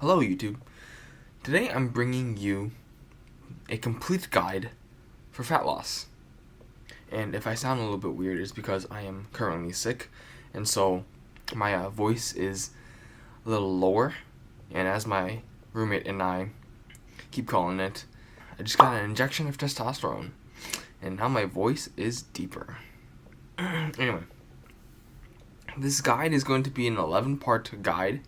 Hello YouTube. Today I'm bringing you a complete guide for fat loss. And if I sound a little bit weird, it's because I am currently sick, and so my voice is a little lower, and as my roommate and I keep calling it, I just got an injection of testosterone, and now my voice is deeper. Anyway, this guide is going to be an 11-part guide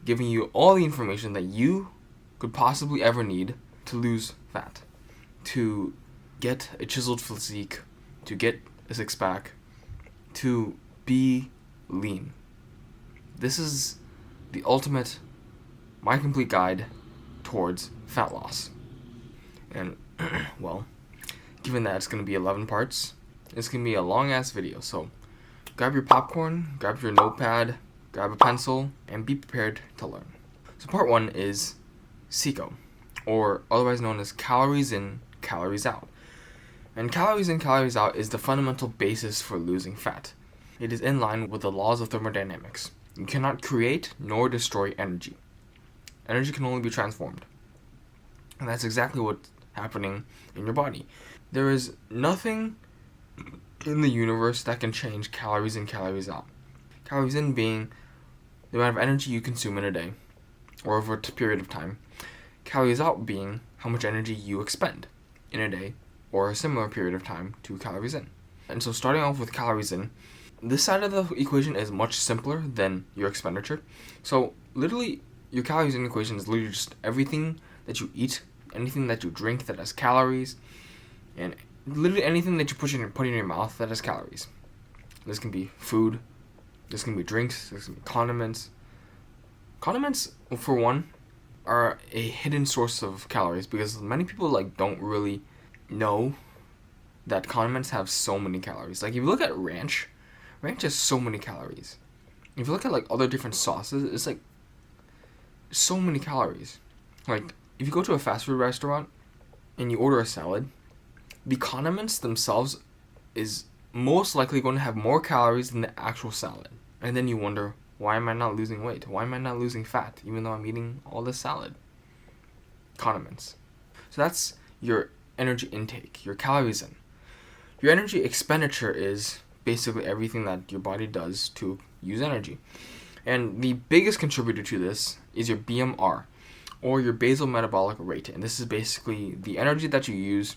giving you all the information that you could possibly ever need to lose fat, to get a chiseled physique, to get a six-pack, to be lean. This is the ultimate, my complete guide towards fat loss. And, well, given that it's going to be 11 parts, it's going to be a long-ass video, so grab your popcorn, grab your notepad, grab a pencil, and be prepared to learn. So part 1 is CICO, or otherwise known as calories in, calories out. And calories in, calories out is the fundamental basis for losing fat. It is in line with the laws of thermodynamics. You cannot create nor destroy energy. Energy can only be transformed. And that's exactly what's happening in your body. There is nothing in the universe that can change calories in, calories out. Calories in being the amount of energy you consume in a day, or over a period of time. Calories out being how much energy you expend in a day, or a similar period of time to calories in. And so starting off with calories in, this side of the equation is much simpler than your expenditure. So literally, your calories in equation is literally just everything that you eat, anything that you drink that has calories, and literally anything that you put in your mouth that has calories. This can be food, this can be drinks, this can be condiments. Condiments, for one, are a hidden source of calories because many people don't really know that condiments have so many calories. Like if you look at ranch has so many calories. If you look at other different sauces, it's so many calories. Like if you go to a fast food restaurant and you order a salad, the condiments themselves is most likely going to have more calories than the actual salad. And then you wonder, why am I not losing weight? Why am I not losing fat, even though I'm eating all this salad? Condiments. So that's your energy intake, your calories in. Your energy expenditure is basically everything that your body does to use energy. And the biggest contributor to this is your BMR, or your basal metabolic rate. And this is basically the energy that you use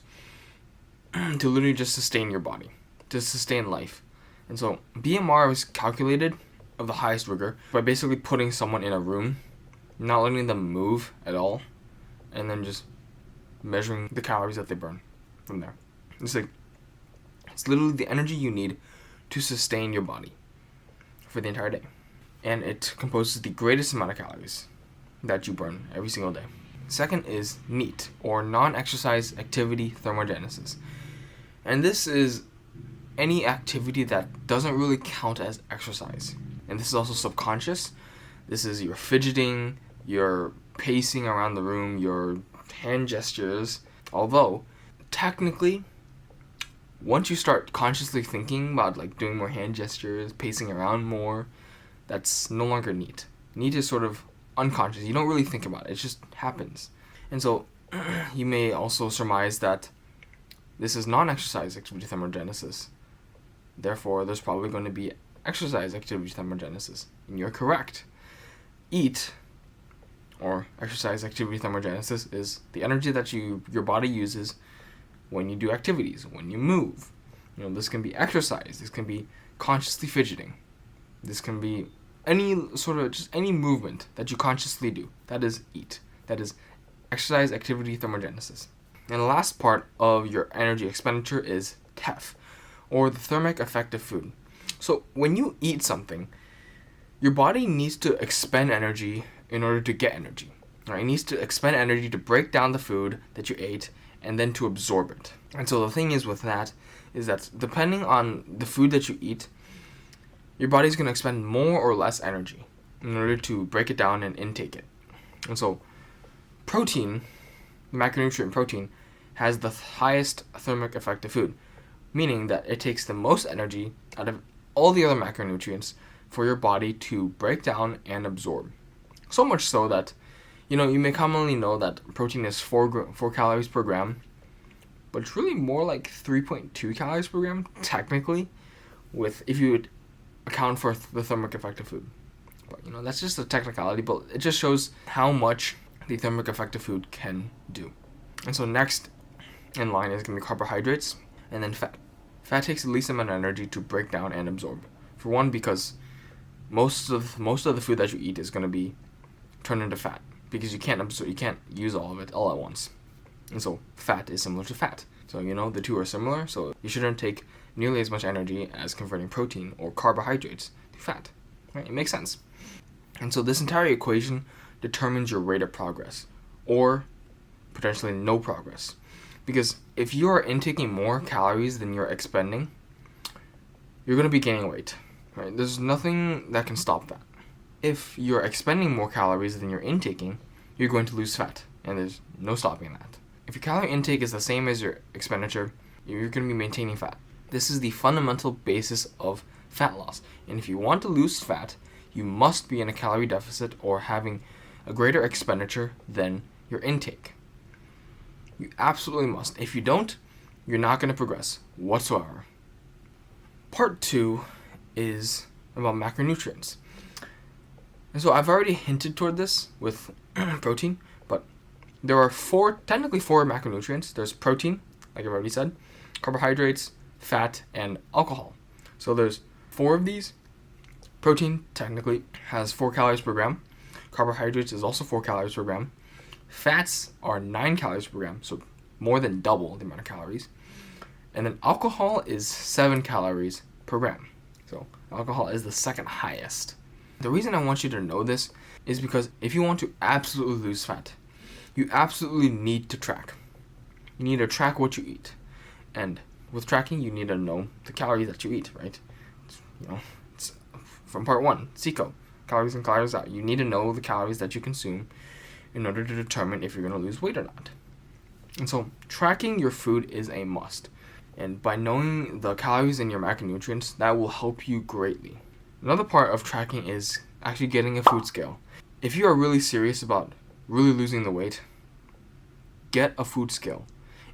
to literally just sustain your body, to sustain life. And so BMR is calculated of the highest rigor by basically putting someone in a room, not letting them move at all, and then just measuring the calories that they burn from there. It's literally the energy you need to sustain your body for the entire day. And it composes the greatest amount of calories that you burn every single day. Second is NEAT, or non-exercise activity thermogenesis. And this is any activity that doesn't really count as exercise. And this is also subconscious. This is your fidgeting, your pacing around the room, your hand gestures. Although, technically, once you start consciously thinking about doing more hand gestures, pacing around more, that's no longer NEAT. NEAT is sort of unconscious. You don't really think about it. It just happens. And so, you may also surmise that this is non-exercise activity thermogenesis. Therefore, there's probably going to be exercise activity thermogenesis. And you're correct. EAT, or exercise activity thermogenesis, is the energy that your body uses when you do activities, when you move. This can be exercise. This can be consciously fidgeting. This can be any movement that you consciously do. That is EAT. That is exercise activity thermogenesis. And the last part of your energy expenditure is TEF, or the thermic effect of food. So when you eat something, your body needs to expend energy in order to get energy. Right? It needs to expend energy to break down the food that you ate and then to absorb it. And so the thing is with that is that depending on the food that you eat, your body's going to expend more or less energy in order to break it down and intake it. And so protein, the macronutrient protein, has the highest thermic effect of food, meaning that it takes the most energy out of all the other macronutrients for your body to break down and absorb. So much so that, you may commonly know that protein is 4 calories per gram, but it's really more like 3.2 calories per gram, technically, if you would account for the thermic effect of food. But, that's just a technicality, but it just shows how much the thermic effect of food can do. And so next in line is going to be carbohydrates, and then fat. Fat takes the least amount of energy to break down and absorb. For one, because most of the food that you eat is going to be turned into fat, because you can't use all of it all at once. And so fat is similar to fat. So the two are similar, so you shouldn't take nearly as much energy as converting protein or carbohydrates to fat. Right? It makes sense. And so this entire equation determines your rate of progress, or potentially no progress. Because if you are intaking more calories than you're expending, you're going to be gaining weight. Right? There's nothing that can stop that. If you're expending more calories than you're intaking, you're going to lose fat, and there's no stopping that. If your calorie intake is the same as your expenditure, you're going to be maintaining fat. This is the fundamental basis of fat loss. And if you want to lose fat, you must be in a calorie deficit or having a greater expenditure than your intake. You absolutely must. If you don't, you're not going to progress whatsoever. Part 2 is about macronutrients. And so I've already hinted toward this with protein, but there are technically four macronutrients. There's protein, like I've already said, carbohydrates, fat, and alcohol. So there's 4 of these. Protein technically has 4 calories per gram. Carbohydrates is also 4 calories per gram. Fats are 9 calories per gram, so more than double the amount of calories. And then alcohol is 7 calories per gram. So alcohol is the second highest. The reason I want you to know this is because if you want to absolutely lose fat, you absolutely need to track. You need to track what you eat. And with tracking, you need to know the calories that you eat, right? It's from part 1, CICO, calories in, calories out. You need to know the calories that you consume in order to determine if you're going to lose weight or not. And so tracking your food is a must. And by knowing the calories in your macronutrients, that will help you greatly. Another part of tracking is actually getting a food scale. If you are really serious about really losing the weight, get a food scale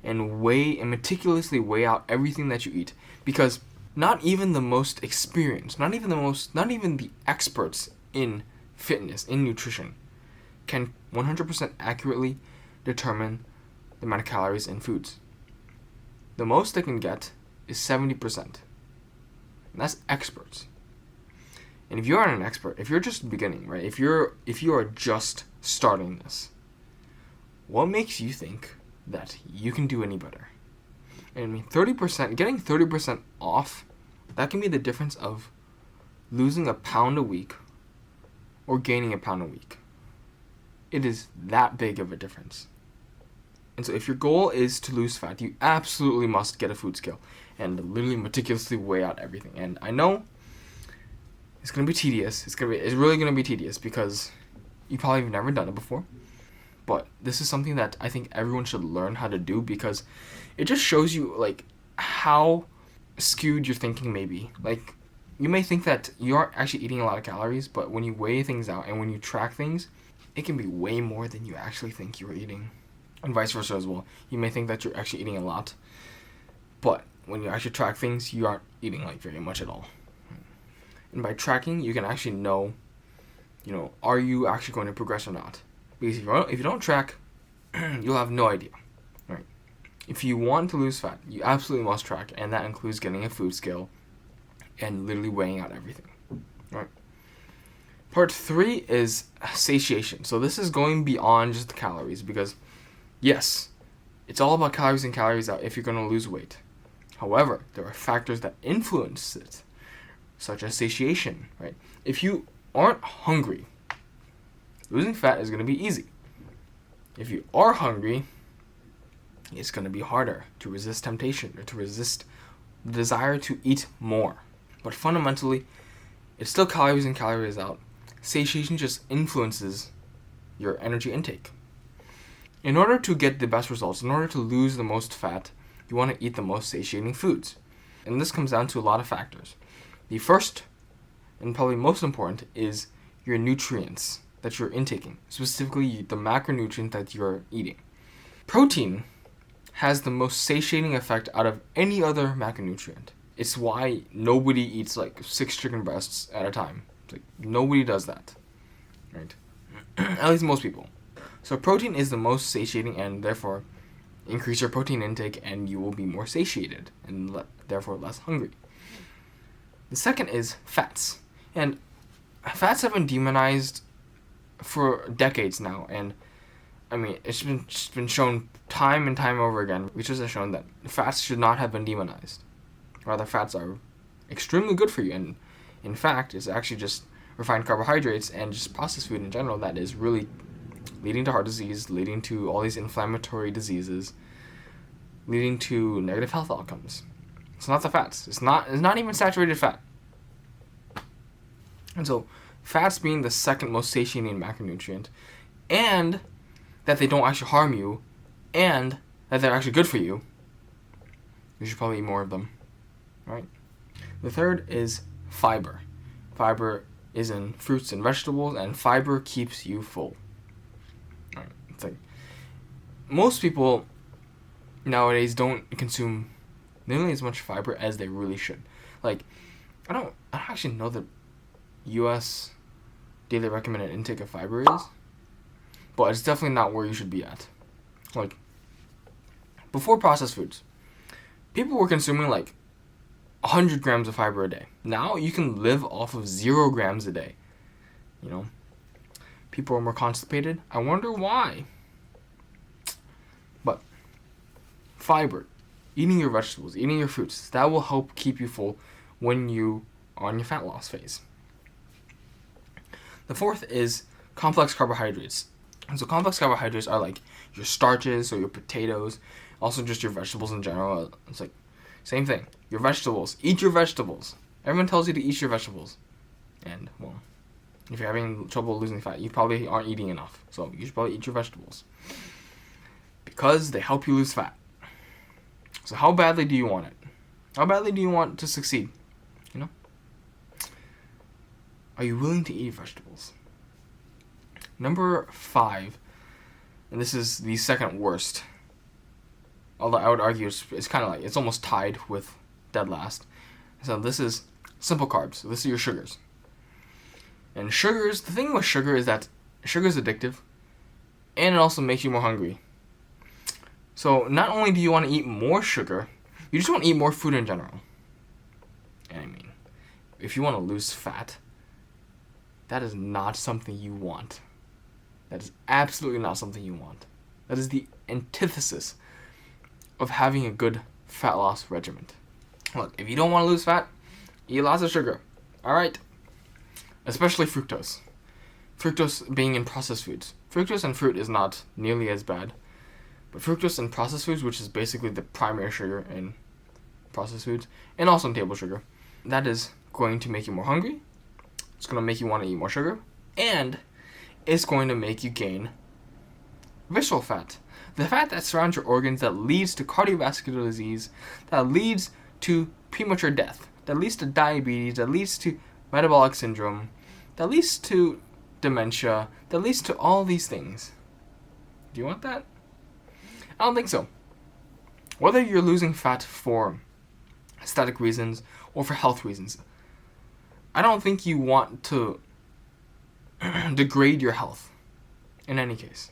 and meticulously weigh out everything that you eat. Because not even the most experienced, not even the experts in fitness, in nutrition, can 100% accurately determine the amount of calories in foods. The most they can get is 70%. And that's experts. And if you aren't an expert, if you're just beginning, right? If you are just starting this, what makes you think that you can do any better? And I mean, 30%, getting 30% off, that can be the difference of losing a pound a week or gaining a pound a week. It is that big of a difference. And so if your goal is to lose fat, you absolutely must get a food scale and literally meticulously weigh out everything. And I know it's going to be tedious. It's really going to be tedious because you probably have never done it before. But this is something that I think everyone should learn how to do because it just shows you like how skewed your thinking may be. Like you may think that you aren't actually eating a lot of calories, but when you weigh things out and when you track things, it can be way more than you actually think you're eating. And vice versa as well. You may think that you're actually eating a lot, but when you actually track things, you aren't eating like very much at all. And by tracking, you can actually know, are you actually going to progress or not? Because if you don't track, you'll have no idea, right? If you want to lose fat, you absolutely must track, and that includes getting a food scale and literally weighing out everything, right? Part 3 is satiation. So this is going beyond just the calories because, yes, it's all about calories in, calories out if you're going to lose weight. However, there are factors that influence it, such as satiation, right? If you aren't hungry, losing fat is going to be easy. If you are hungry, it's going to be harder to resist temptation or to resist the desire to eat more. But fundamentally, it's still calories in, calories out. Satiation just influences your energy intake. In order to get the best results, in order to lose the most fat, you want to eat the most satiating foods. And this comes down to a lot of factors. The first, and probably most important, is your nutrients. that you're intaking, specifically the macronutrient that you're eating. Protein has the most satiating effect out of any other macronutrient. It's why nobody eats like 6 chicken breasts at a time. Like, nobody does that, right? At least most people. So protein is the most satiating, and therefore increase your protein intake and you will be more satiated and therefore less hungry. The second is fats. And fats have been demonized for decades now, and I mean, it's been shown time and time over again. Research has shown that fats should not have been demonized. Rather, fats are extremely good for you, and in fact, it's actually just refined carbohydrates and just processed food in general that is really leading to heart disease, leading to all these inflammatory diseases, leading to negative health outcomes. It's not the fats. It's not even saturated fat. And so, fats being the second most satiating macronutrient, and that they don't actually harm you, and that they're actually good for you, you should probably eat more of them, right? The third is fiber. Fiber is in fruits and vegetables, and fiber keeps you full. Right. It's like most people nowadays don't consume nearly as much fiber as they really should. Like, I don't actually know the U.S. daily recommended intake of fiber is, but it's definitely not where you should be at. Like, before processed foods, people were consuming like 100 grams of fiber a day. Now you can live off of 0 grams a day. You know, people are more constipated. I wonder why. But fiber, eating your vegetables, eating your fruits, that will help keep you full when you are on your fat loss phase. The fourth is complex carbohydrates. And so complex carbohydrates are like your starches or your potatoes, also just your vegetables in general. It's like same thing. Your vegetables. Eat your vegetables. Everyone tells you to eat your vegetables. And, well, if you're having trouble losing fat, you probably aren't eating enough. So you should probably eat your vegetables, because they help you lose fat. So how badly do you want it? How badly do you want to succeed? You know? Are you willing to eat vegetables? Number 5, and this is the second worst, although I would argue it's kind of like, it's almost tied with dead last. So this is simple carbs. This is your sugars. And sugars, the thing with sugar is that sugar is addictive, and it also makes you more hungry. So not only do you want to eat more sugar, you just want to eat more food in general. And I mean, if you want to lose fat, that is not something you want. That is absolutely not something you want. That is the antithesis of having a good fat loss regimen. Look, if you don't want to lose fat, eat lots of sugar. Alright? Especially fructose. Fructose being in processed foods. Fructose in fruit is not nearly as bad. But fructose in processed foods, which is basically the primary sugar in processed foods, and also in table sugar, that is going to make you more hungry. It's going to make you want to eat more sugar. And it's going to make you gain visceral fat. The fat that surrounds your organs, that leads to cardiovascular disease, that leads to premature death, that leads to diabetes, that leads to metabolic syndrome, that leads to dementia, that leads to all these things. Do you want that? I don't think so. Whether you're losing fat for aesthetic reasons or for health reasons, I don't think you want to degrade your health in any case.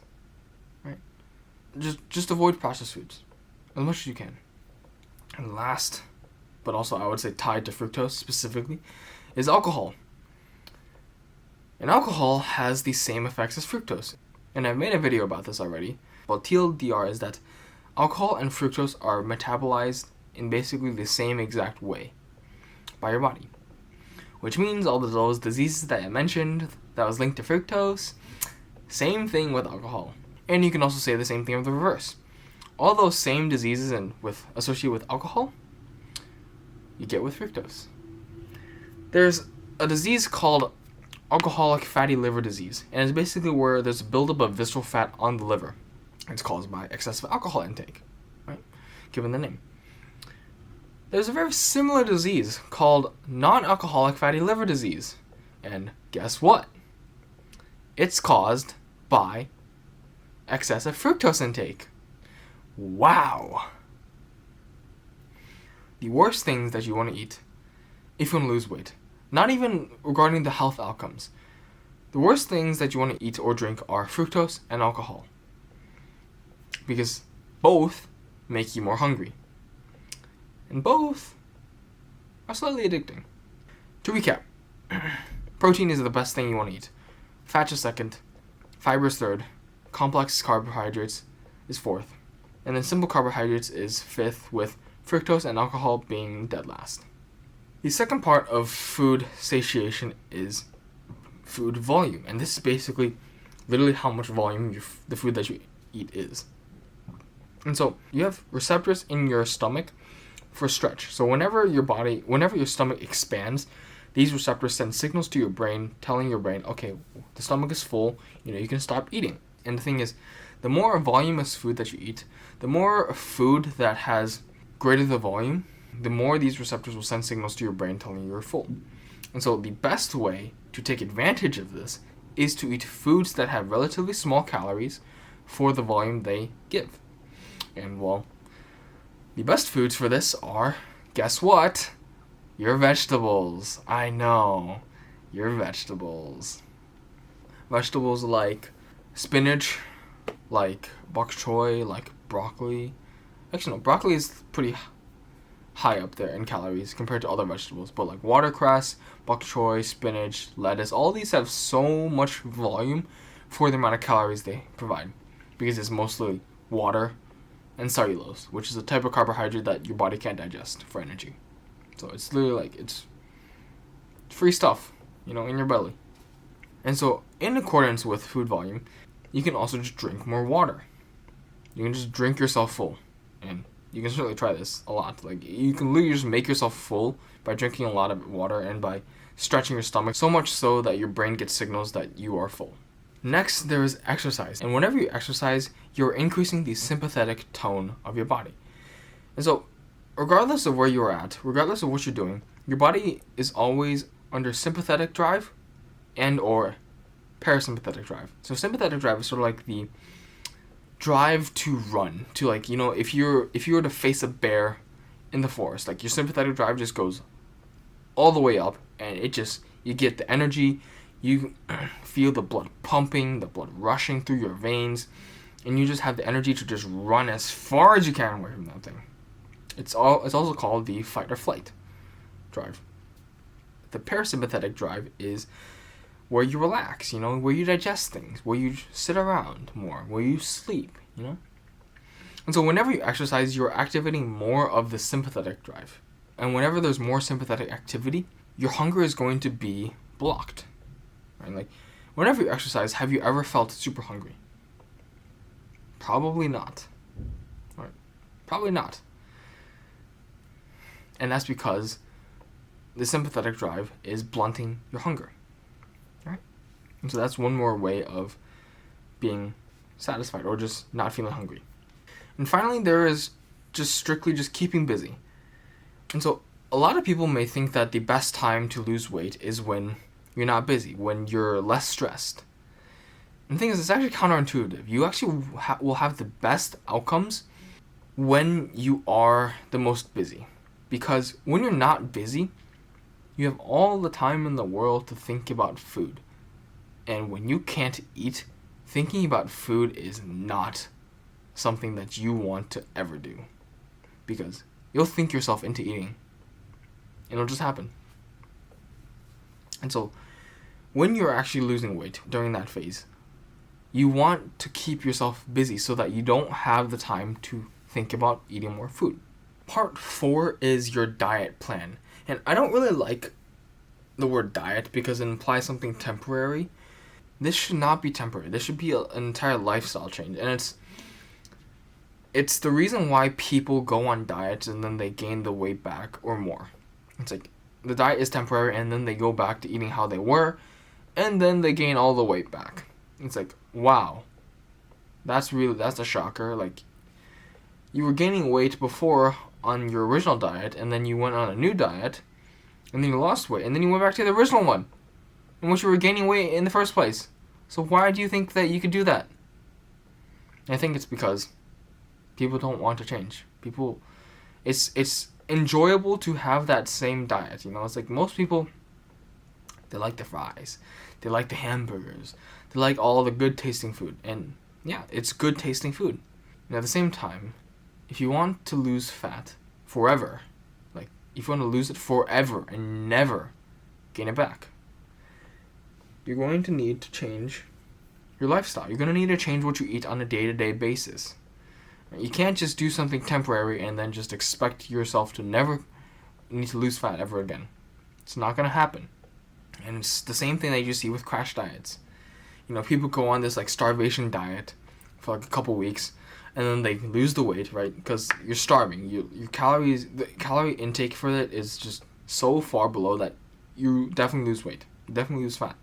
Right? Just avoid processed foods as much as you can. And last, but also I would say tied to fructose specifically, is alcohol. And alcohol has the same effects as fructose. And I've made a video about this already. Well, TLDR is that alcohol and fructose are metabolized in basically the same exact way by your body. Which means all of those diseases that I mentioned that was linked to fructose, same thing with alcohol. And you can also say the same thing of the reverse. All those same diseases associated with alcohol, you get with fructose. There's a disease called alcoholic fatty liver disease, and it's basically where there's a buildup of visceral fat on the liver. It's caused by excessive alcohol intake, right? Given the name. There's a very similar disease called non-alcoholic fatty liver disease. And guess what? It's caused by excessive fructose intake. Wow. The worst things that you want to eat if you want to lose weight, not even regarding the health outcomes. The worst things that you want to eat or drink are fructose and alcohol, because both make you more hungry, and both are slightly addicting. To recap, protein is the best thing you want to eat. Fat is second, fiber is third, complex carbohydrates is fourth, and then simple carbohydrates is fifth, with fructose and alcohol being dead last. The second part of food satiation is food volume, and this is basically literally how much volume the food that you eat is. And so you have receptors in your stomach for stretch. So whenever your stomach expands, these receptors send signals to your brain, telling your brain, okay, the stomach is full, you can stop eating. And the thing is, the more voluminous food that you eat, the more food that has greater the volume, the more these receptors will send signals to your brain telling you you're full. And so the best way to take advantage of this is to eat foods that have relatively small calories for the volume they give. And well, the best foods for this are, guess what? Your vegetables. I know, your vegetables. Vegetables like spinach, like bok choy, like broccoli. Actually, no, broccoli is pretty high up there in calories compared to other vegetables. But like watercress, bok choy, spinach, lettuce, all these have so much volume for the amount of calories they provide, because it's mostly water and cellulose, which is a type of carbohydrate that your body can't digest for energy. So it's literally like, it's free stuff, in your belly. And so in accordance with food volume, you can also just drink more water. You can just drink yourself full. And you can certainly try this a lot. Like, you can literally just make yourself full by drinking a lot of water and by stretching your stomach, so much so that your brain gets signals that you are full. Next, there is exercise. And whenever you exercise, you're increasing the sympathetic tone of your body. And so, regardless of where you're at, regardless of what you're doing, your body is always under sympathetic drive and or parasympathetic drive. So sympathetic drive is sort of like the drive to run, to like, if you were to face a bear in the forest, like your sympathetic drive just goes all the way up, and you get the energy, you feel the blood pumping, the blood rushing through your veins, and you just have the energy to just run as far as you can away from that thing. It's also called the fight or flight drive. The parasympathetic drive is where you relax, where you digest things, where you sit around more, where you sleep, And so whenever you exercise, you're activating more of the sympathetic drive. And whenever there's more sympathetic activity, your hunger is going to be blocked. Right? Like, whenever you exercise, have you ever felt super hungry? Probably not. Right? Probably not. And that's because the sympathetic drive is blunting your hunger. Right? And so that's one more way of being satisfied or just not feeling hungry. And finally, there is just strictly just keeping busy. And so a lot of people may think that the best time to lose weight is when you're not busy, when you're less stressed. And the thing is, it's actually counterintuitive. You actually will have the best outcomes when you are the most busy. Because when you're not busy, you have all the time in the world to think about food. And when you can't eat, thinking about food is not something that you want to ever do. Because you'll think yourself into eating. And it'll just happen. And so, when you're actually losing weight during that phase, you want to keep yourself busy so that you don't have the time to think about eating more food. Part 4 is your diet plan. And I don't really like the word diet because it implies something temporary. This should not be temporary. This should be an entire lifestyle change. And it's the reason why people go on diets and then they gain the weight back or more. It's like the diet is temporary and then they go back to eating how they were and then they gain all the weight back. It's like, wow. That's a shocker. Like, you were gaining weight before on your original diet, and then you went on a new diet, and then you lost weight, and then you went back to the original one in which you were gaining weight in the first place. So why do you think that you could do that? I think it's because people don't want to change. It's enjoyable to have that same diet. It's like most people, they like the fries, they like the hamburgers, they like all the good tasting food, and yeah, it's good tasting food. And at the same time, if you want to lose fat forever, like if you want to lose it forever and never gain it back, you're going to need to change your lifestyle. You're going to need to change what you eat on a day-to-day basis. You can't just do something temporary and then just expect yourself to never need to lose fat ever again. It's not going to happen. And it's the same thing that you see with crash diets. People go on this like starvation diet for like a couple weeks, and then they lose the weight, right? Because you're starving. The calorie intake for it is just so far below that you definitely lose weight. You definitely lose fat.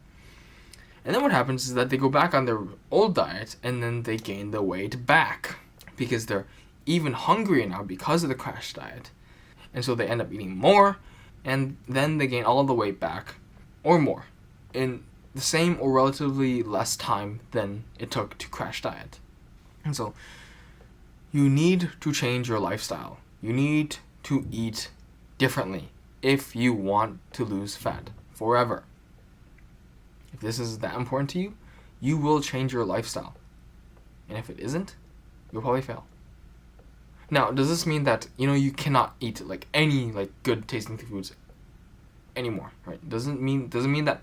And then what happens is that they go back on their old diet, and then they gain the weight back because they're even hungrier now because of the crash diet. And so they end up eating more, and then they gain all the weight back or more in the same or relatively less time than it took to crash diet. And so you need to change your lifestyle. You need to eat differently if you want to lose fat forever. If this is that important to you, you will change your lifestyle. And if it isn't, you'll probably fail. Now, does this mean that, you cannot eat like any like good tasting foods anymore, right? Doesn't mean that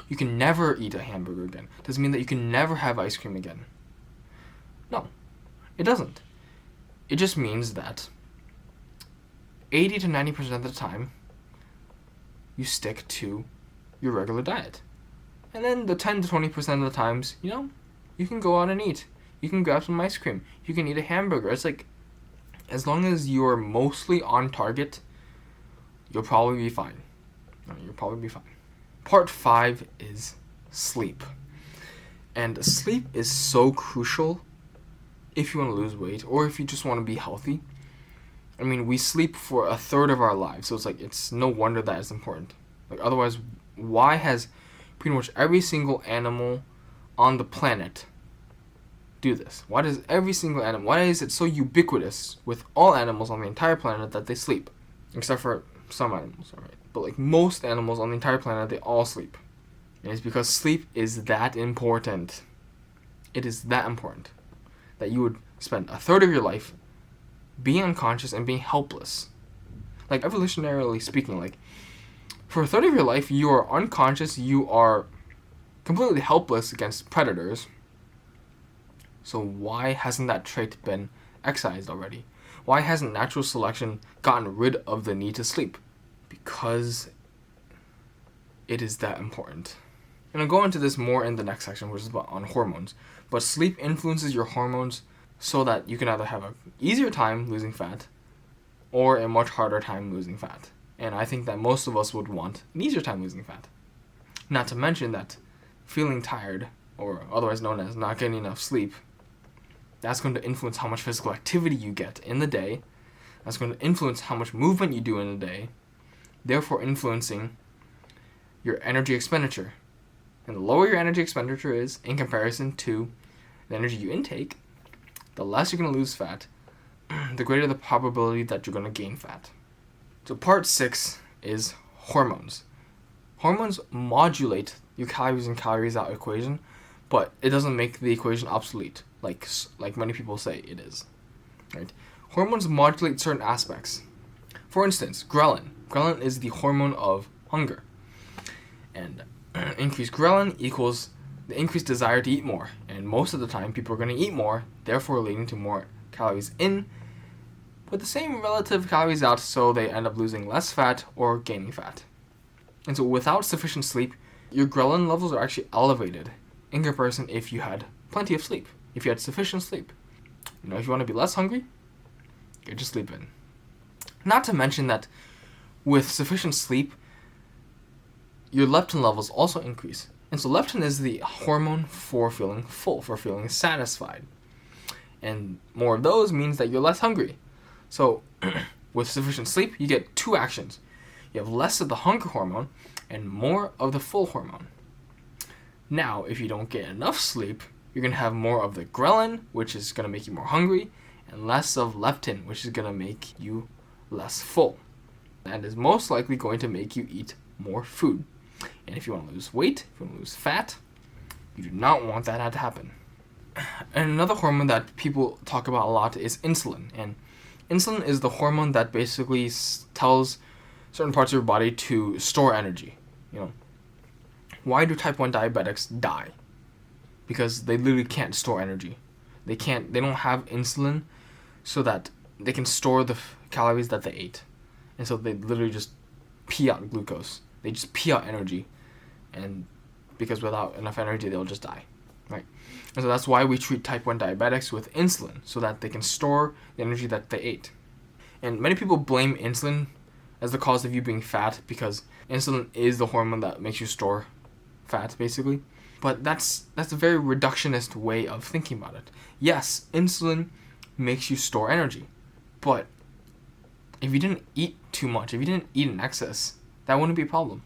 you can never eat a hamburger again. Doesn't mean that you can never have ice cream again. No, it doesn't. It just means that 80 to 90% of the time, you stick to your regular diet. And then the 10 to 20% of the times, you can go out and eat. You can grab some ice cream. You can eat a hamburger. It's like, as long as you're mostly on target, you'll probably be fine. Part 5 is sleep. And sleep is so crucial if you want to lose weight or if you just want to be healthy. I mean, we sleep for a third of our lives, so it's no wonder that it's important. Like, otherwise, why has pretty much every single animal on the planet do this? Why is it so ubiquitous with all animals on the entire planet that they sleep? Except for some animals, alright? But like most animals on the entire planet, they all sleep. And it's because sleep is that important. It is that important that you would spend a third of your life being unconscious and being helpless. Like, evolutionarily speaking, like, for a third of your life, you are unconscious, you are completely helpless against predators. So why hasn't that trait been excised already? Why hasn't natural selection gotten rid of the need to sleep? Because it is that important. And I'll go into this more in the next section, which is on hormones. But sleep influences your hormones so that you can either have an easier time losing fat or a much harder time losing fat. And I think that most of us would want an easier time losing fat. Not to mention that feeling tired, or otherwise known as not getting enough sleep, that's going to influence how much physical activity you get in the day. That's going to influence how much movement you do in the day, therefore influencing your energy expenditure. And the lower your energy expenditure is in comparison to the energy you intake, the less you're going to lose fat, the greater the probability that you're going to gain fat. So part 6 is hormones. Hormones modulate your calories in, calories out equation, but it doesn't make the equation obsolete, like many people say it is. Right? Hormones modulate certain aspects. For instance, ghrelin. Ghrelin is the hormone of hunger. And increased ghrelin equals the increased desire to eat more. And most of the time, people are going to eat more, therefore leading to more calories in, but the same relative calories out, so they end up losing less fat or gaining fat. And so without sufficient sleep, your ghrelin levels are actually elevated in comparison if you had plenty of sleep, if you had sufficient sleep. If you want to be less hungry, get your sleep in. Not to mention that with sufficient sleep, your leptin levels also increase. And so leptin is the hormone for feeling full, for feeling satisfied. And more of those means that you're less hungry. So with sufficient sleep, you get two actions. You have less of the hunger hormone and more of the full hormone. Now, if you don't get enough sleep, you're going to have more of the ghrelin, which is going to make you more hungry, and less of leptin, which is going to make you less full. That is most likely going to make you eat more food. And if you want to lose weight, if you want to lose fat, you do not want that to happen. And another hormone that people talk about a lot is insulin. And insulin is the hormone that basically tells certain parts of your body to store energy. Why do type 1 diabetics die? Because they literally can't store energy. They don't have insulin so that they can store the calories that they ate. And so they literally just pee out glucose. They just pee out energy. And because without enough energy, they'll just die. Right? And so that's why we treat type 1 diabetics with insulin, so that they can store the energy that they ate. And many people blame insulin as the cause of you being fat, because insulin is the hormone that makes you store fat, basically. But that's a very reductionist way of thinking about it. Yes, insulin makes you store energy, but if you didn't eat too much, if you didn't eat in excess, that wouldn't be a problem.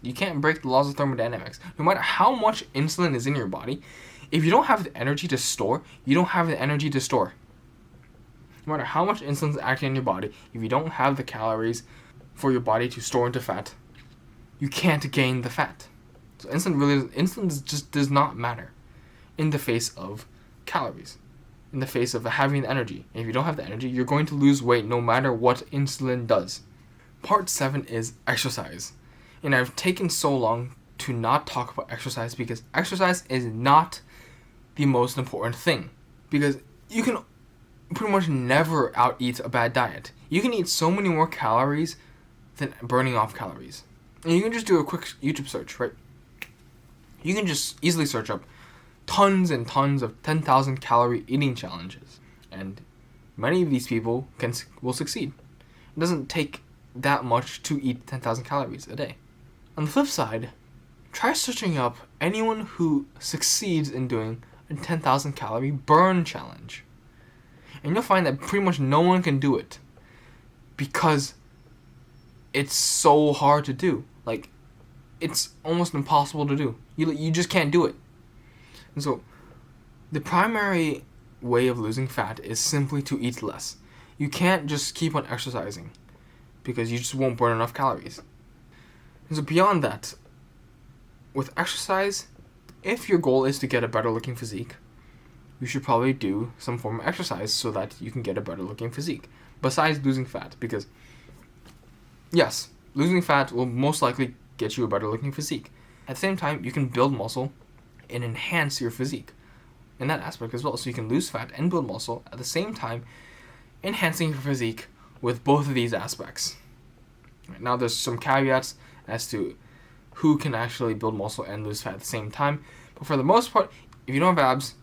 You can't break the laws of thermodynamics. No matter how much insulin is in your body, if you don't have the energy to store, you don't have the energy to store. No matter how much insulin is acting in your body, if you don't have the calories for your body to store into fat, you can't gain the fat. So insulin just does not matter in the face of calories, in the face of having the energy. And if you don't have the energy, you're going to lose weight no matter what insulin does. Part 7 is exercise. And I've taken so long to not talk about exercise because exercise is not the most important thing. Because you can pretty much never out-eat a bad diet. You can eat so many more calories than burning off calories. And you can just do a quick YouTube search, right? You can just easily search up tons and tons of 10,000 calorie eating challenges. And many of these people will succeed. It doesn't take that much to eat 10,000 calories a day. On the flip side, try searching up anyone who succeeds in doing a 10,000 calorie burn challenge. And you'll find that pretty much no one can do it because it's so hard to do. Like, it's almost impossible to do. You just can't do it. And so, the primary way of losing fat is simply to eat less. You can't just keep on exercising because you just won't burn enough calories. And so beyond that, with exercise, if your goal is to get a better looking physique, you should probably do some form of exercise so that you can get a better looking physique, besides losing fat. Because, yes, losing fat will most likely get you a better looking physique. At the same time, you can build muscle and enhance your physique in that aspect as well. So you can lose fat and build muscle at the same time, enhancing your physique with both of these aspects. Right, now there's some caveats as to who can actually build muscle and lose fat at the same time. But for the most part, if you don't have abs,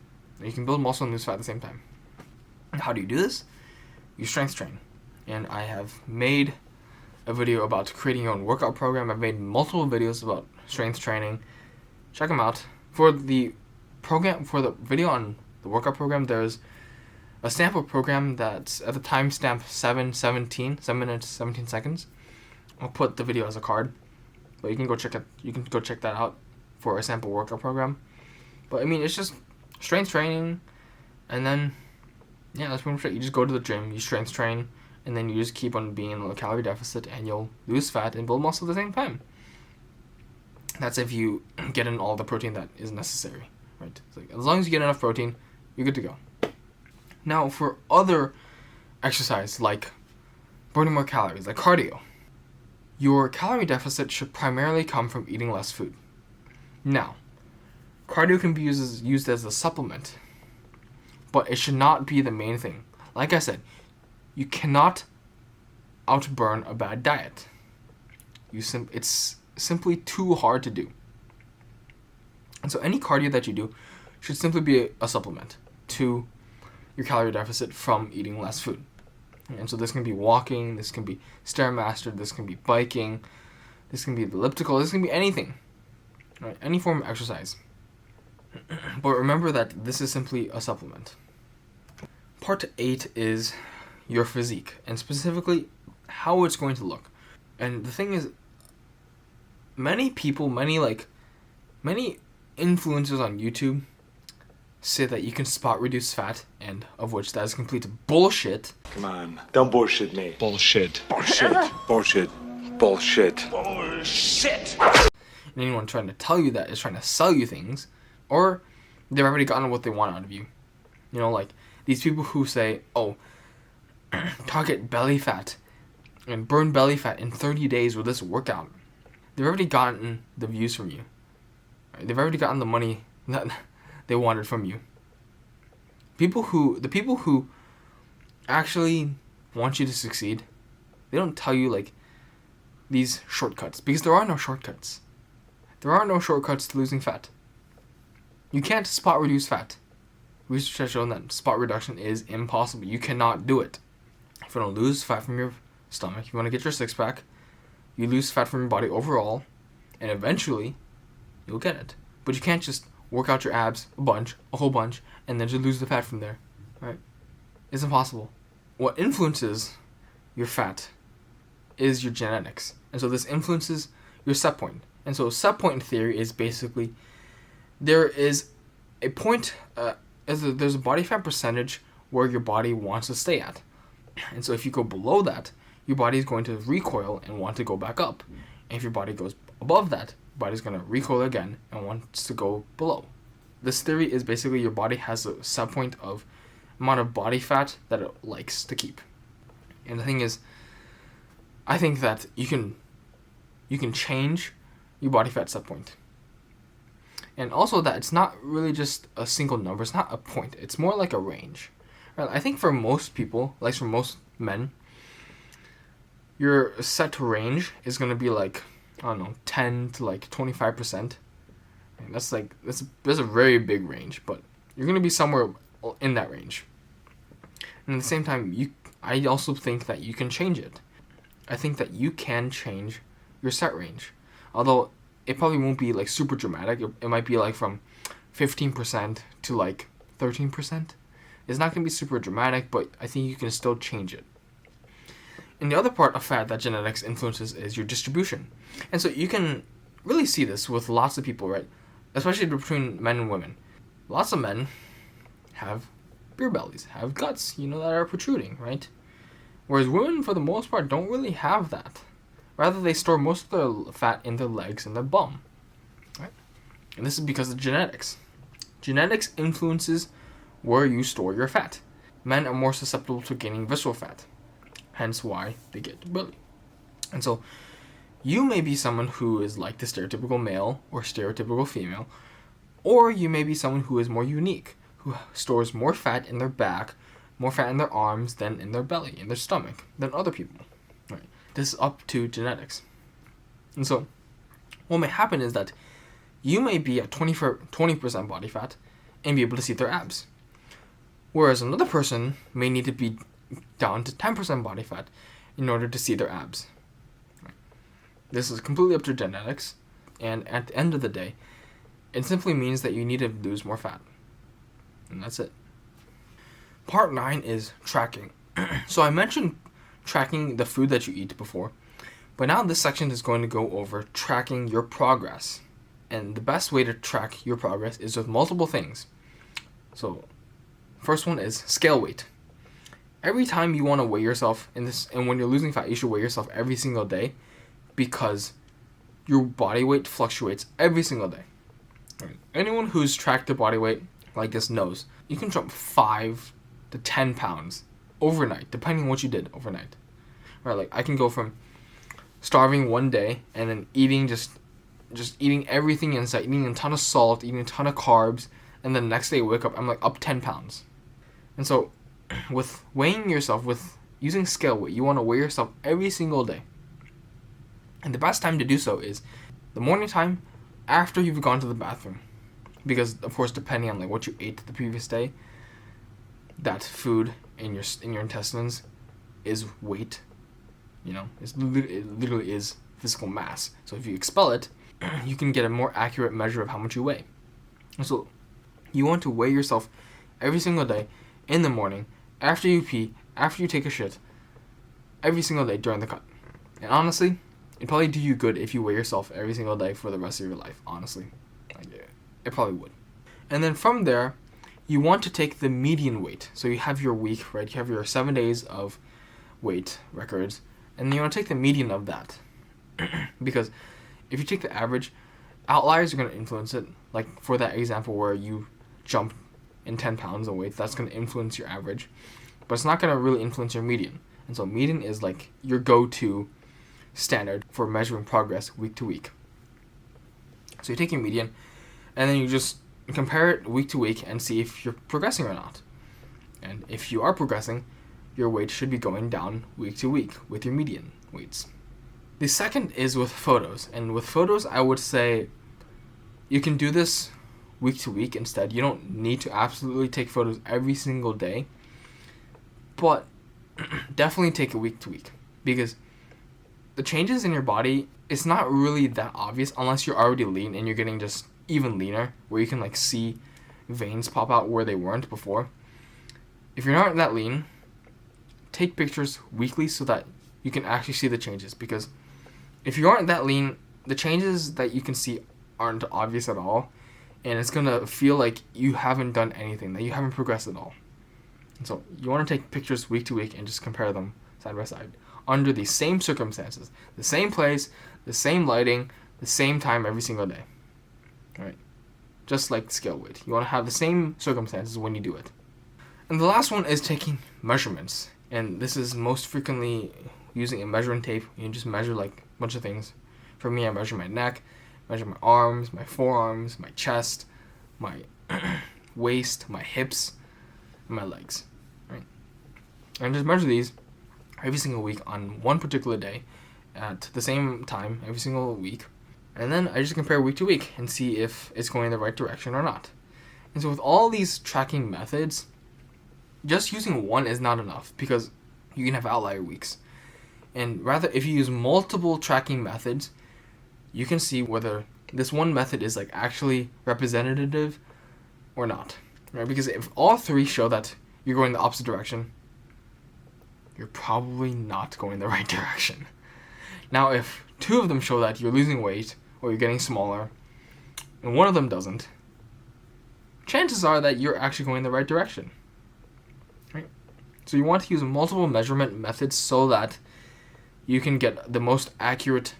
you can build muscle and lose fat at the same time. How do you do this? You strength train. And I have made a video about creating your own workout program. I've made multiple videos about strength training. Check them out. For the video on the workout program, there's a sample program that's at the timestamp 7 minutes 17 seconds. I'll put the video as a card, but you can go check that out for a sample workout program. But I mean, it's just strength training, and then that's pretty much it. You just go to the gym, you strength train, and then you just keep on being in a calorie deficit, and you'll lose fat and build muscle at the same time. That's if you get in all the protein that is necessary, right? So as long as you get enough protein, you're good to go. Now, for other exercise, like burning more calories, like cardio, your calorie deficit should primarily come from eating less food. Now, cardio can be used as a supplement, but it should not be the main thing. Like I said, you cannot outburn a bad diet. It's simply too hard to do. And so any cardio that you do should simply be a supplement to your calorie deficit from eating less food. And so this can be walking, this can be Stairmaster, this can be biking, this can be elliptical, this can be anything. Right? Any form of exercise. But remember that this is simply a supplement. Part 8 is your physique, and specifically how it's going to look. And the thing is, many influencers on YouTube say that you can spot reduce fat, and of which that is complete bullshit. Come on, don't bullshit me. Bullshit. Bullshit. Bullshit. Bullshit. Bullshit. And anyone trying to tell you that is trying to sell you things, or they've already gotten what they want out of you. You know, like these people who say, oh, target belly fat and burn belly fat in 30 days with this workout. They've already gotten the views from you. They've already gotten the money that they wanted from you. The people who actually want you to succeed, they don't tell you like these shortcuts, because there are no shortcuts. There are no shortcuts to losing fat. You can't spot reduce fat. Research has shown that spot reduction is impossible. You cannot do it. If you want to lose fat from your stomach, if you want to get your six pack, you lose fat from your body overall, and eventually you'll get it. But you can't just work out your abs a whole bunch, and then just lose the fat from there, right? It's impossible. What influences your fat is your genetics, and so this influences your set point. And so set point theory is basically there is a point, there's a body fat percentage where your body wants to stay at, and so if you go below that, your body is going to recoil and want to go back up. And if your body goes above that, your body's going to recoil again and wants to go below. This theory is basically your body has a set point of amount of body fat that it likes to keep. And the thing is, I think that you can change your body fat set point. And also that it's not really just a single number, it's not a point, it's more like a range. Right? I think for most people, like for most men, your set range is going to be like, I don't know, 10 to like 25%. And that's a very big range, but you're going to be somewhere in that range. And at the same time, I also think that you can change it. I think that you can change your set range. Although it probably won't be like super dramatic. It might be like from 15% to like 13%. It's not going to be super dramatic, but I think you can still change it. And the other part of fat that genetics influences is your distribution. And so you can really see this with lots of people, right? Especially between men and women. Lots of men have beer bellies, have guts, that are protruding, right? Whereas women, for the most part, don't really have that. Rather, they store most of their fat in their legs and their bum, right? And this is because of genetics. Genetics influences where you store your fat. Men are more susceptible to gaining visceral fat. Hence why they get the belly. And so, you may be someone who is like the stereotypical male or stereotypical female, or you may be someone who is more unique, who stores more fat in their back, more fat in their arms than in their belly, in their stomach, than other people. Right? This is up to genetics. And so, what may happen is that you may be at 20% body fat and be able to see their abs. Whereas another person may need to be down to 10% body fat in order to see their abs. This is completely up to genetics, and at the end of the day, it simply means that you need to lose more fat. And that's it. Part 9 is tracking. So I mentioned tracking the food that you eat before, but now this section is going to go over tracking your progress. And the best way to track your progress is with multiple things. So, first one is scale weight. Every time you want to weigh yourself and when you're losing fat, you should weigh yourself every single day, because your body weight fluctuates every single day. Right. Anyone who's tracked their body weight like this knows you can jump 5 to 10 pounds overnight, depending on what you did overnight. Right, like I can go from starving one day and then eating just eating everything in sight, eating a ton of salt, eating a ton of carbs, and then the next day I wake up, I'm like up 10 pounds. And so with weighing yourself, with using scale weight, you want to weigh yourself every single day. And the best time to do so is the morning time after you've gone to the bathroom. Because, of course, depending on like what you ate the previous day, that food in your intestines is weight. It literally is physical mass. So if you expel it, you can get a more accurate measure of how much you weigh. And so you want to weigh yourself every single day, in the morning, after you pee, after you take a shit, every single day during the cut. And honestly, it'd probably do you good if you weigh yourself every single day for the rest of your life, honestly. it probably would. And then from there, you want to take the median weight. So you have your week, right? You have your 7 days of weight records, and you want to take the median of that. Because if you take the average, outliers are going to influence it. Like for that example where you jumped in 10 pounds of weight, that's going to influence your average. But it's not going to really influence your median. And so median is like your go-to standard for measuring progress week to week. So you take your median, and then you just compare it week to week and see if you're progressing or not. And if you are progressing, your weight should be going down week to week with your median weights. The second is with photos. And with photos, I would say you can do this week to week instead. You don't need to absolutely take photos every single day, but definitely take it week to week, because the changes in your body, it's not really that obvious unless you're already lean and you're getting just even leaner, where you can like see veins pop out where they weren't before. If you're not that lean, take pictures weekly so that you can actually see the changes, because if you aren't that lean, the changes that you can see aren't obvious at all, and it's gonna feel like you haven't done anything, that you haven't progressed at all. And so you want to take pictures week to week and just compare them side by side under the same circumstances, the same place, the same lighting, the same time every single day. All right, just like scale weight, you want to have the same circumstances when you do it. And the last one is taking measurements, and this is most frequently using a measuring tape. You can just measure like a bunch of things. For me, I measure my neck, measure my arms, my forearms, my chest, my waist, my hips, and my legs. Right, and just measure these every single week on one particular day at the same time every single week. And then I just compare week to week and see if it's going in the right direction or not. And so with all these tracking methods, just using one is not enough, because you can have outlier weeks. And rather, if you use multiple tracking methods, you can see whether this one method is like actually representative or not. Right? Because if all three show that you're going the opposite direction, you're probably not going the right direction. Now, if two of them show that you're losing weight or you're getting smaller, and one of them doesn't, chances are that you're actually going the right direction. Right? So you want to use multiple measurement methods so that you can get the most accurate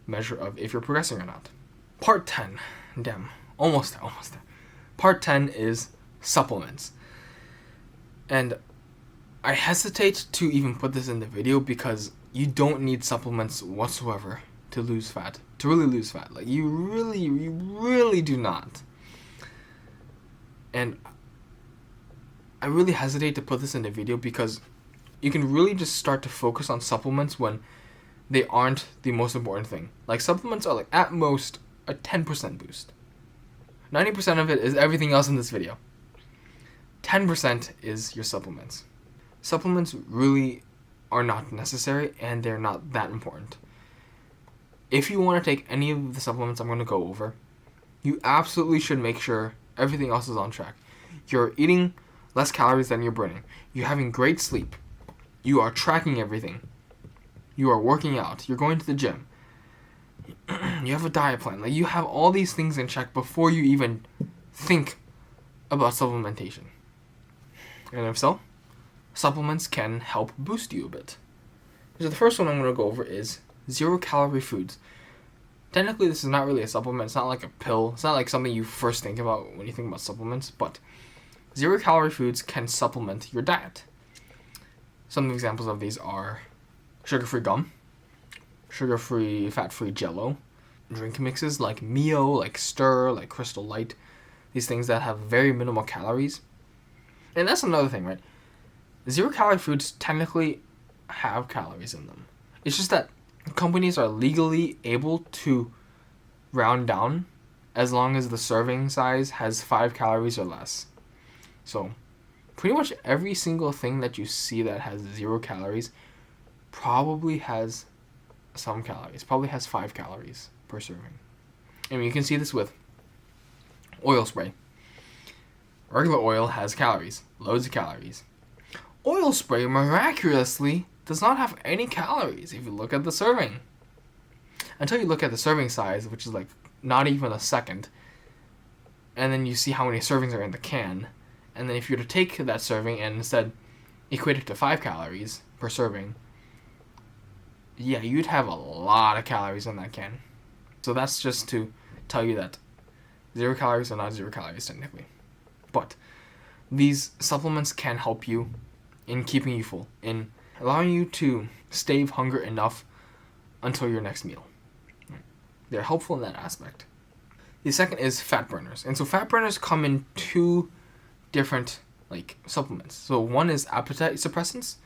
measure of if you're progressing or not. Part 10. Damn. Almost there. Part 10 is supplements. And I hesitate to even put this in the video because you don't need supplements whatsoever to lose fat. To really lose fat. Like, you really do not. And I really hesitate to put this in the video because you can really just start to focus on supplements when they aren't the most important thing. Like, supplements are like at most a 10% boost. 90% of it is everything else in this video. 10% is your supplements. Supplements really are not necessary, and they're not that important. If you want to take any of the supplements I'm going to go over, you absolutely should make sure everything else is on track. You're eating less calories than you're burning. You're having great sleep. You are tracking everything. You are working out. You're going to the gym. You have a diet plan. Like, you have all these things in check before you even think about supplementation. And if so, supplements can help boost you a bit. So the first one I'm going to go over is 0-calorie foods. Technically, this is not really a supplement. It's not like a pill. It's not like something you first think about when you think about supplements. But 0-calorie foods can supplement your diet. Some examples of these are sugar-free gum, sugar-free, fat-free Jell-O, drink mixes like Mio, like Stir, like Crystal Light, these things that have very minimal calories. And that's another thing, right? 0-calorie foods technically have calories in them. It's just that companies are legally able to round down as long as the serving size has 5 calories or less. So, pretty much every single thing that you see that has 0 calories probably has some calories. Probably has 5 calories per serving. I mean, you can see this with oil spray. Regular oil has calories. Loads of calories. Oil spray miraculously does not have any calories if you look at the serving. Until you look at the serving size, which is like not even a second, and then you see how many servings are in the can, and then if you were to take that serving and instead equate it to 5 calories per serving, yeah, you'd have a lot of calories in that can. So that's just to tell you that 0 calories are not 0 calories technically. But these supplements can help you in keeping you full, in allowing you to stave hunger enough until your next meal. They're helpful in that aspect. The second is fat burners. And so fat burners come in 2 different supplements. So one is appetite suppressants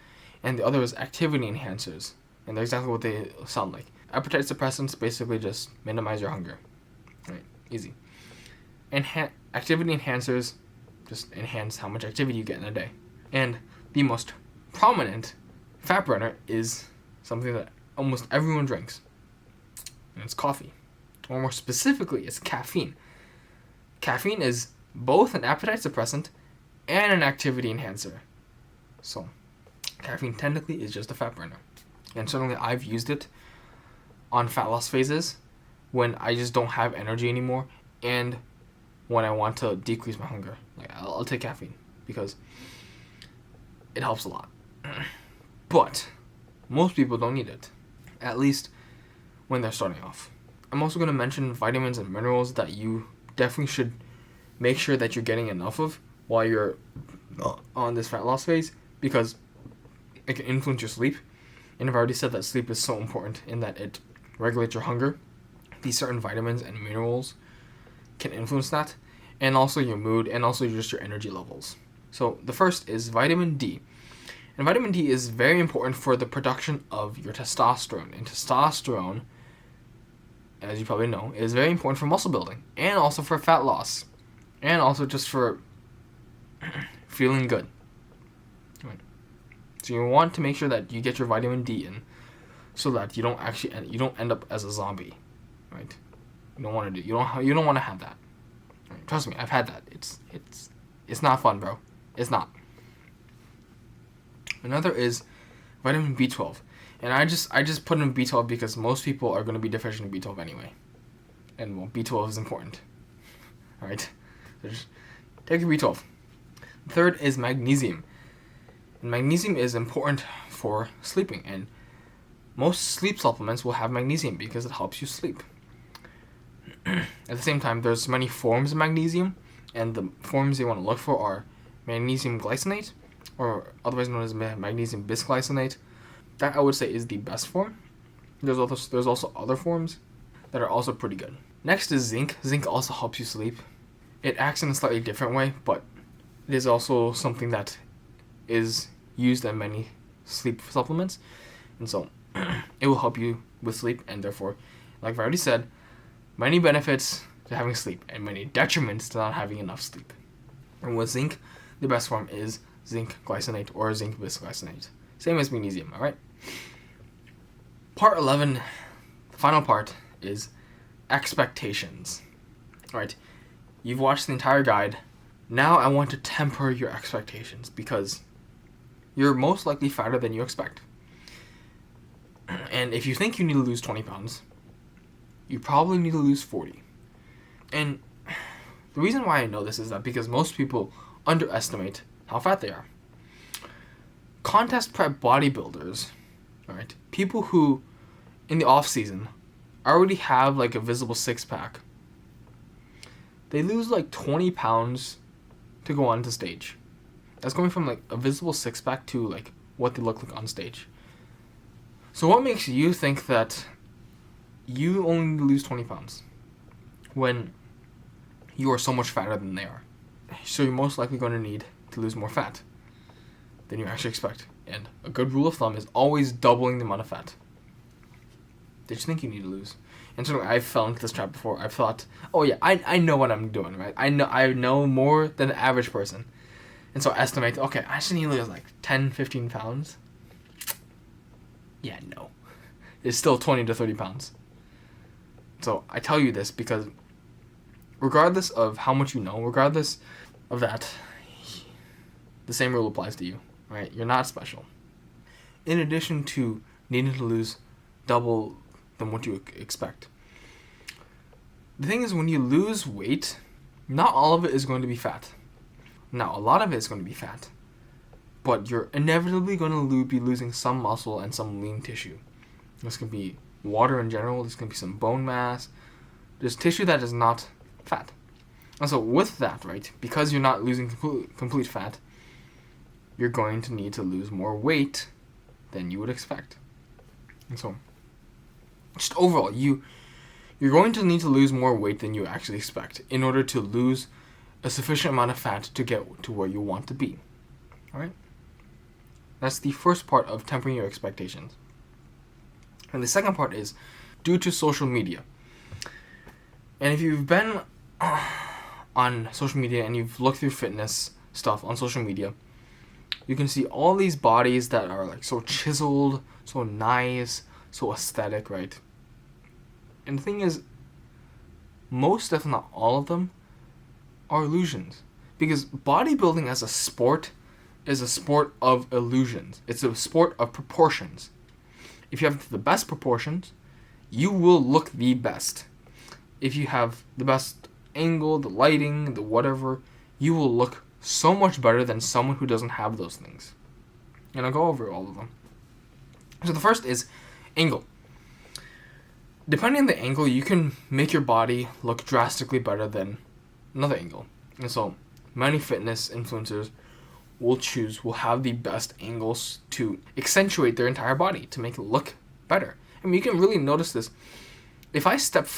and the other is activity enhancers. And they're exactly what they sound like. Appetite suppressants basically just minimize your hunger. Right? Easy. Activity enhancers just enhance how much activity you get in a day. And the most prominent fat burner is something that almost everyone drinks. And it's coffee. Or more specifically, it's caffeine. Caffeine is both an appetite suppressant and an activity enhancer. So, caffeine technically is just a fat burner. And certainly I've used it on fat loss phases when I just don't have energy anymore and when I want to decrease my hunger. I'll take caffeine because it helps a lot. But most people don't need it, at least when they're starting off. I'm also going to mention vitamins and minerals that you definitely should make sure that you're getting enough of while you're on this fat loss phase, because it can influence your sleep. And I've already said that sleep is so important in that it regulates your hunger. These certain vitamins and minerals can influence that, and also your mood, and also just your energy levels. So the first is vitamin D. And vitamin D is very important for the production of your testosterone. And testosterone, as you probably know, is very important for muscle building, and also for fat loss, and also just for feeling good. Right. So you want to make sure that you get your vitamin D in, so that you don't end up as a zombie, right? You don't want to have that. Right? Trust me, I've had that. It's not fun, bro. It's not. Another is vitamin B12. And I just put in B12 because most people are going to be deficient in B12 anyway. And well, B12 is important. Alright? So just take your B12. The third is magnesium. And magnesium is important for sleeping. And most sleep supplements will have magnesium because it helps you sleep. At the same time, there's many forms of magnesium. And the forms you want to look for are magnesium glycinate, or otherwise known as magnesium bisglycinate. That I would say is the best form. There's also other forms that are also pretty good. Next is zinc. Zinc also helps you sleep. It acts in a slightly different way, but it is also something that is used in many sleep supplements. And so it will help you with sleep, and therefore, like I've already said, many benefits to having sleep and many detriments to not having enough sleep. And with zinc, the best form is zinc glycinate or zinc bisglycinate. Same as magnesium, alright? Part 11, the final part, is expectations. Alright, you've watched the entire guide. Now I want to temper your expectations because you're most likely fatter than you expect. And if you think you need to lose 20 pounds, you probably need to lose 40. And the reason why I know this is that because most people underestimate how fat they are. Contest prep bodybuilders, right? People who, in the off season, already have a visible 6-pack. They lose 20 pounds to go onto stage. That's going from a visible 6-pack to what they look like on stage. So what makes you think that you only need to lose 20 pounds when you are so much fatter than they are? So you're most likely going to need to lose more fat than you actually expect. And a good rule of thumb is always doubling the amount of fat that you think you need to lose. And certainly I've fell into this trap before. I've thought, oh yeah, I know what I'm doing, right? I know more than the average person. And so I estimate, okay, I just need to lose 10, 15 pounds. Yeah, no. It's still 20 to 30 pounds. So I tell you this because regardless of how much you know, regardless of that, the same rule applies to you, right? You're not special. In addition to needing to lose double than what you expect. The thing is, when you lose weight, Not all of it is going to be fat. Now, a lot of it is going to be fat, but you're inevitably going to be losing some muscle and some lean tissue. This can be water in general. This can be some bone mass. There's tissue that is not fat. And so with that, right, because you're not losing complete fat, you're going to need to lose more weight than you would expect. And so, just overall, you're going to need to lose more weight than you actually expect in order to lose a sufficient amount of fat to get to where you want to be. Alright? That's the first part of tempering your expectations. And the second part is due to social media. And if you've been on social media and you've looked through fitness stuff on social media, you can see all these bodies that are like so chiseled, so nice, so aesthetic, right? And the thing is, most, if not all of them, are illusions. Because bodybuilding as a sport is a sport of illusions. It's a sport of proportions. If you have the best proportions, you will look the best. If you have the best angle, the lighting, the whatever, you will look so much better than someone who doesn't have those things. And I'll go over all of them. So the first is angle. Depending on the angle, you can make your body look drastically better than another angle. And so many fitness influencers will have the best angles to accentuate their entire body to make it look better. I mean, you can really notice this. If I step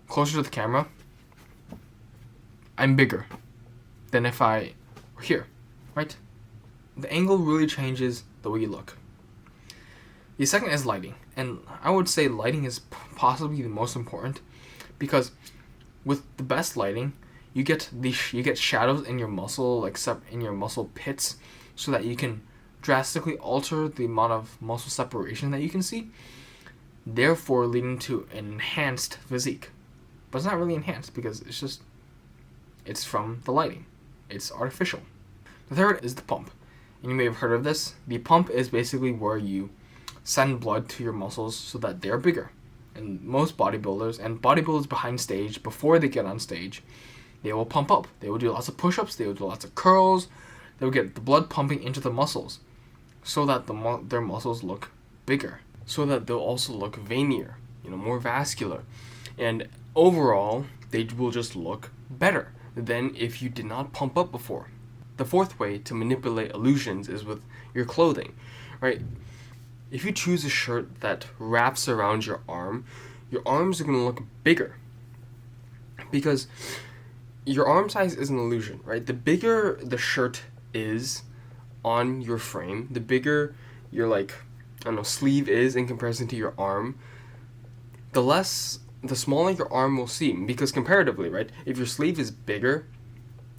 closer to the camera, I'm bigger than if I were here, right? The angle really changes the way you look. The second is lighting, and I would say lighting is possibly the most important, because with the best lighting, you get shadows in your muscle, like in your muscle pits, so that you can drastically alter the amount of muscle separation that you can see, therefore leading to an enhanced physique. But it's not really enhanced because it's from the lighting. It's artificial. The third is the pump. And you may have heard of this. The pump is basically where you send blood to your muscles so that they're bigger. And most bodybuilders behind stage, before they get on stage, they will pump up. They will do lots of push-ups. They will do lots of curls. They will get the blood pumping into the muscles so that their muscles look bigger. So that they'll also look veinier, more vascular. And overall, they will just look better than if you did not pump up before. The fourth way to manipulate illusions is with your clothing, right? If you choose a shirt that wraps around your arms are going to look bigger. Because your arm size is an illusion, right? The bigger the shirt is on your frame, the bigger your sleeve is in comparison to your arm, the smaller your arm will seem. Because comparatively, right, if your sleeve is bigger,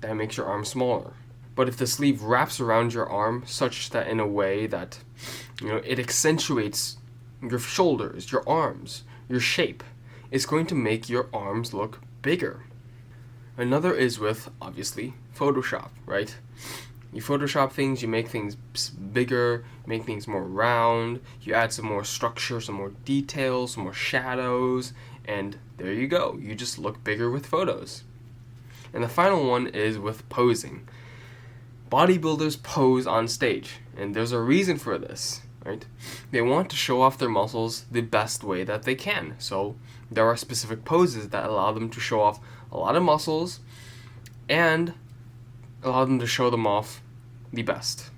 that makes your arm smaller. But if the sleeve wraps around your arm such that in a way that, it accentuates your shoulders, your arms, your shape, it's going to make your arms look bigger. Another is with, obviously, Photoshop, right? You Photoshop things, you make things bigger, make things more round, you add some more structure, some more details, some more shadows, and there you go. You just look bigger with photos. And the final one is with posing. Bodybuilders pose on stage, and there's a reason for this, right? They want to show off their muscles the best way that they can. So there are specific poses that allow them to show off a lot of muscles and allow them to show them off the best.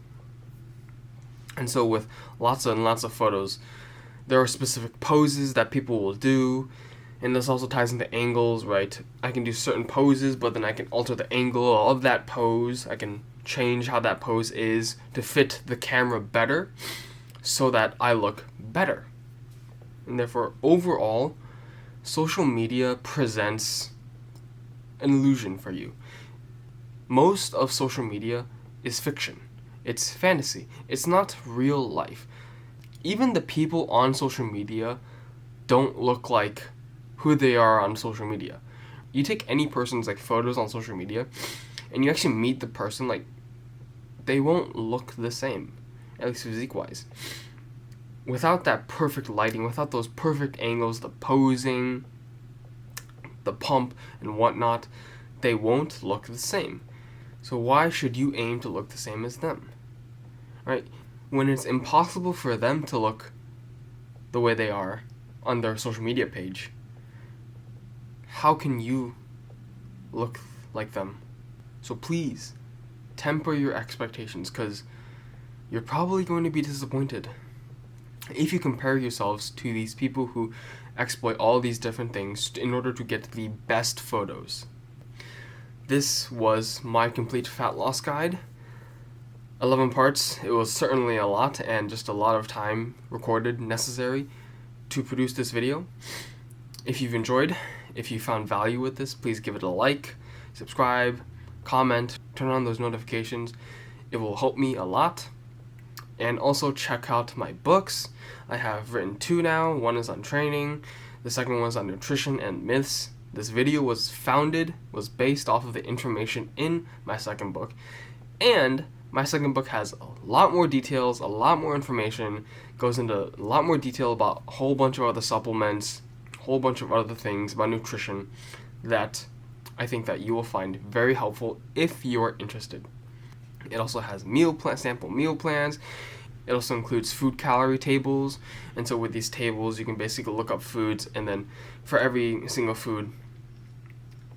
And so with lots and lots of photos, there are specific poses that people will do, and this also ties into angles, right? I can do certain poses, but then I can alter the angle of that pose. I can change how that pose is to fit the camera better so that I look better. And therefore, overall, social media presents an illusion for you. Most of social media is fiction. It's fantasy. It's not real life. Even the people on social media don't look like who they are on social media. You take any person's photos on social media and you actually meet the person, they won't look the same, at least physique-wise. Without that perfect lighting, without those perfect angles, the posing, the pump, and whatnot, they won't look the same. So why should you aim to look the same as them? Right? When it's impossible for them to look the way they are on their social media page, how can you look like them? So please, temper your expectations, because you're probably going to be disappointed if you compare yourselves to these people who exploit all these different things in order to get the best photos. This was my complete fat loss guide. 11 parts. It was certainly a lot, and just a lot of time recorded necessary to produce this video. If you've enjoyed, if you found value with this, please give it a like, subscribe, comment, turn on those notifications. It will help me a lot. And also check out my books. I have written 2 now. One is on training. The second one is on nutrition and myths. This video was based off of the information in my second book. And my second book has a lot more details, a lot more information, goes into a lot more detail about a whole bunch of other supplements, a whole bunch of other things about nutrition that I think that you will find very helpful if you're interested. It also has sample meal plans. It also includes food calorie tables, and so with these tables you can basically look up foods, and then for every single food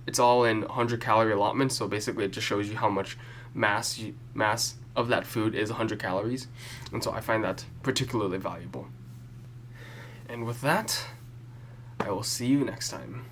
it's all in 100 calorie allotments, so basically it just shows you how much mass of that food is 100 calories, and so I find that particularly valuable. And with that, I will see you next time.